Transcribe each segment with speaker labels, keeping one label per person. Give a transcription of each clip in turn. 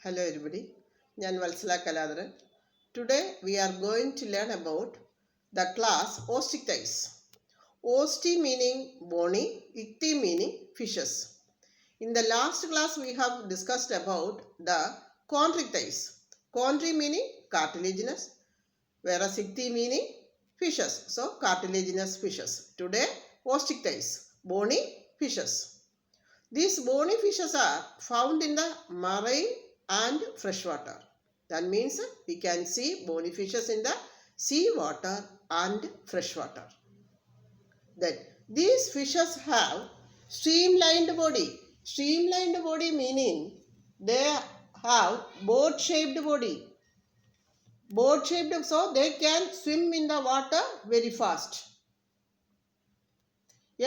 Speaker 1: Hello everybody, ഞാൻ Vatsala Kaladharan. Today we are going to learn about the class Osteichthyes. Osti meaning bony, ichthyi meaning fishes. In the last class we have discussed about the chondrichthyes. Chondri meaning cartilaginous, whereas ichthyi meaning fishes. So cartilaginous fishes. Today Osteichthyes, bony fishes. These bony fishes are found in the marine and freshwater. That means we can see bony fishes in the sea water and freshwater. Then these fishes have streamlined body. Streamlined body meaning they have boat-shaped body. Boat-shaped, so they can swim in the water very fast.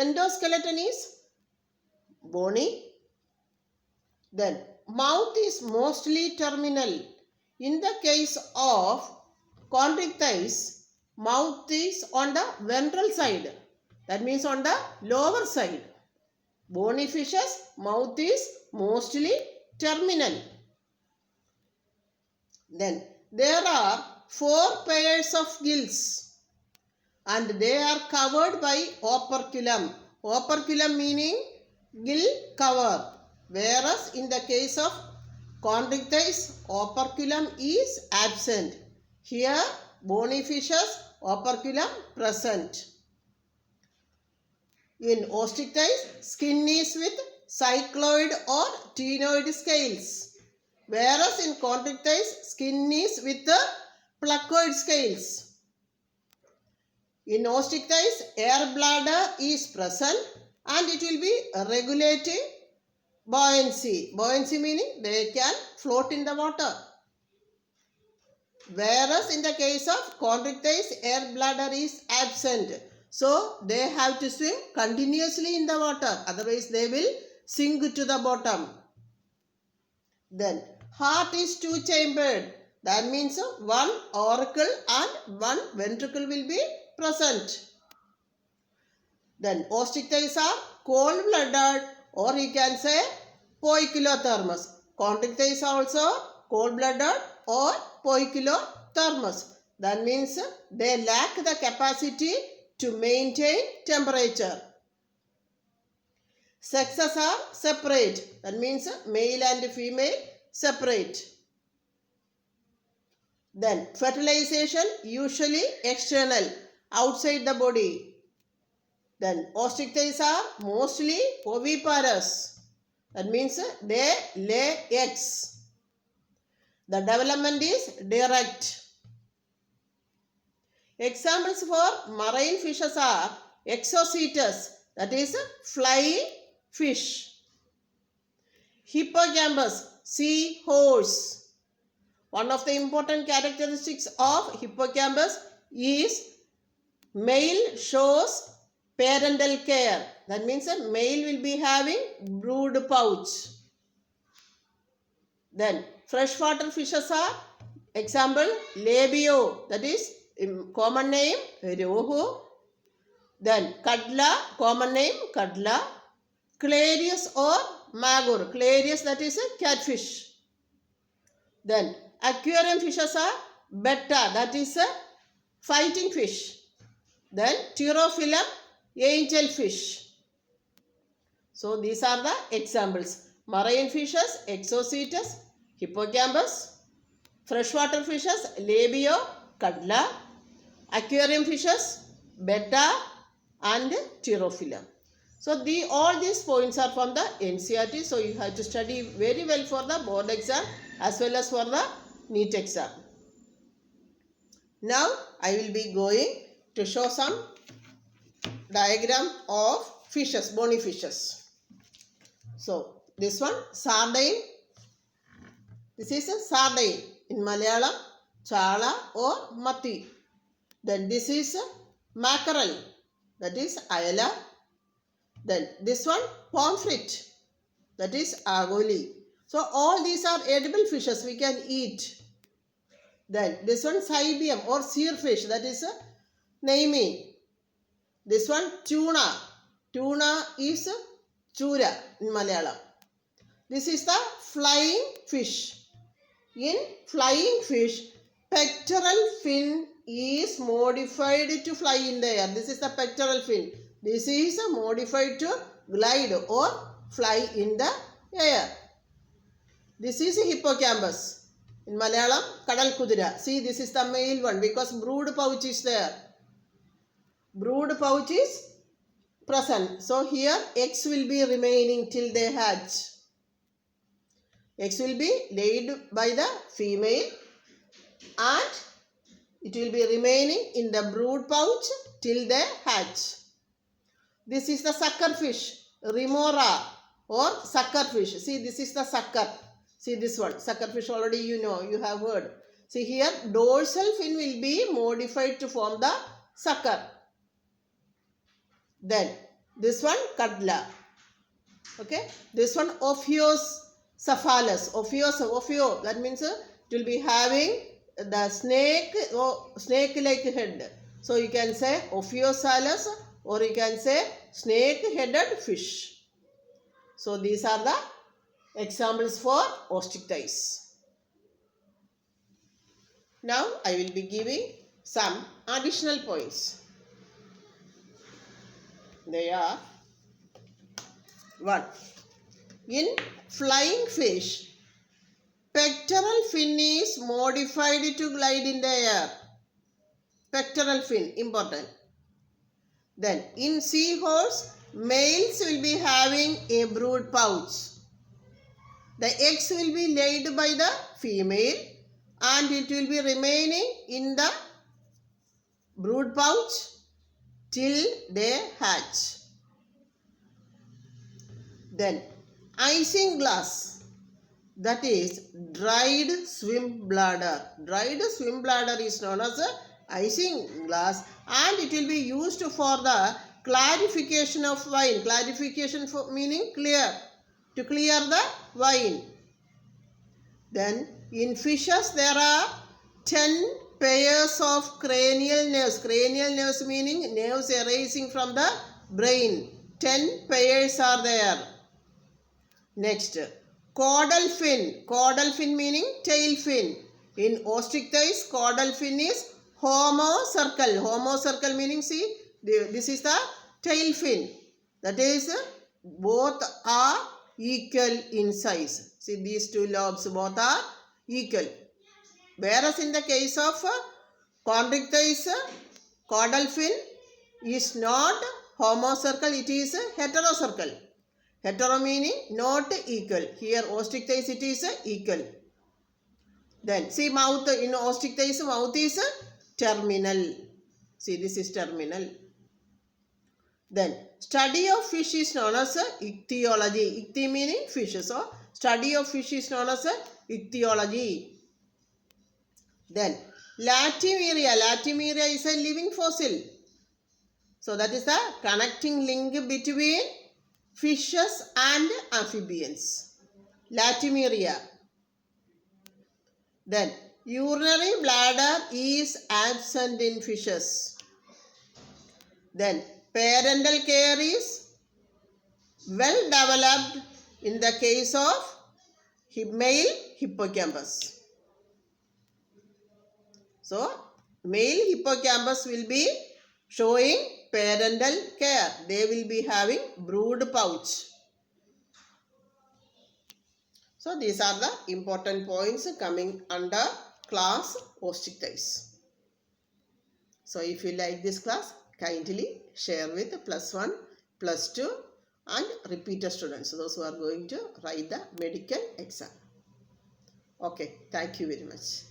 Speaker 1: Endoskeleton is bony. Then mouth is mostly terminal. In the case of chondrichthyes, mouth is on the ventral side. That means on the lower side. Bony fishes, mouth is mostly terminal. Then there are 4 pairs of gills and they are covered by operculum. Operculum meaning gill cover. Whereas in the case of chondrichthyes, operculum is absent. Here, bony fishes, operculum present. In osteichthyes, skin is with cycloid or ctenoid scales. Whereas in chondrichthyes, skin is with the placoid scales. In osteichthyes, air bladder is present and it will be regulating buoyancy. Buoyancy meaning they can float in the water. Whereas in the case of chondrichthyes, air bladder is absent. So they have to swim continuously in the water. Otherwise they will sink to the bottom. Then heart is 2-chambered. That means one auricle and one ventricle will be present. Then osteichthyes are cold-blooded, or you can say poikilothermous. Chondrichthyes also cold-blooded or poikilothermous. That means they lack the capacity to maintain temperature. Sexes are separate. That means male and female separate. Then fertilization usually external, outside the body. Then osteichthyes are mostly oviparous. That means they lay eggs. The development is direct. Examples for marine fishes are Exocetus, that is flying fish. Hippocampus, sea horse. One of the important characteristics of hippocampus is male shows parental care. That means a male will be having brood pouch. Then freshwater fishes are example labio, that is common name rohu. Then kadla, common name kadla. Clarius or magur. Clarius, that is a catfish. Then aquarium fishes are betta, that is a fighting fish. Then pterophyllum, angelfish. So these are the examples. Marine fishes, Exocetus, hippocampus. Freshwater fishes, labio, kadla. Aquarium fishes, betta and pterophyllum. So all these points are from the NCERT. So you have to study very well for the board exam as well as for the NEET exam. Now I will be going to show some diagram of fishes, bony fishes. So this one sardine. This is a sardine. In Malayalam, chala or matti. Then this is a mackerel. That is ayala. Then this one pomfret. That is agoli. So all these are edible fishes we can eat. Then this one cybium or seerfish. That is a neimi. This one tuna. Tuna is chura in Malayalam. This is the flying fish. In flying fish, pectoral fin is modified to fly in the air. This is the pectoral fin. This is modified to glide or fly in the air. This is hippocampus. In Malayalam, Kadal Kudira. See, this is the male one because brood pouch is there. Brood pouch is present. So here eggs will be remaining till they hatch. Eggs will be laid by the female and it will be remaining in the brood pouch till they hatch. This is the sucker fish, Remora or sucker fish. See, this is the sucker. See this one, sucker fish already you know, you have heard. See here, dorsal fin will be modified to form the sucker. Then this one, Kadla. Okay, this one, Ophiocephalus. Ophio, that means it will be having the snake-like head. So you can say Ophiocephalus or you can say snake-headed fish. So these are the examples for ostrich. Now I will be giving some additional points. They are: 1. In flying fish, pectoral fin is modified to glide in the air. Pectoral fin, important. Then in seahorse, males will be having a brood pouch. The eggs will be laid by the female and it will be remaining in the brood pouch till they hatch. Then isinglass, that is dried swim bladder. Dried swim bladder is known as isinglass and it will be used for the clarification of wine. Clarification for meaning clear, to clear the wine. Then in fishes there are 10 pairs of cranial nerves. Cranial nerves meaning nerves arising from the brain. 10 pairs are there. Next, caudal fin. Caudal fin meaning tail fin. In ostrich, caudal fin is homocircle. Homocircle meaning, see, this is the tail fin. That is, both are equal in size. See, these two lobes both are equal. Whereas in the case of chondrichthyes, caudal fin is not homocircle, it is heterocircle. Hetero meaning not equal. Here ostrich it is equal. Then see mouth, in ostrich mouth is terminal. See, this is terminal. Then study of fish is known as ichthyology. Ichthy meaning fish. So study of fish is known as ichthyology. Then Latimeria. Latimeria is a living fossil. So that is the connecting link between fishes and amphibians. Latimeria. Then urinary bladder is absent in fishes. Then parental care is well developed in the case of male hippocampus. So male hippocampus will be showing parental care. They will be having brood pouch. So these are the important points coming under class ostrich. So if you like this class, kindly share with +1, +2 and repeater students, those who are going to write the medical exam. Okay, thank you very much.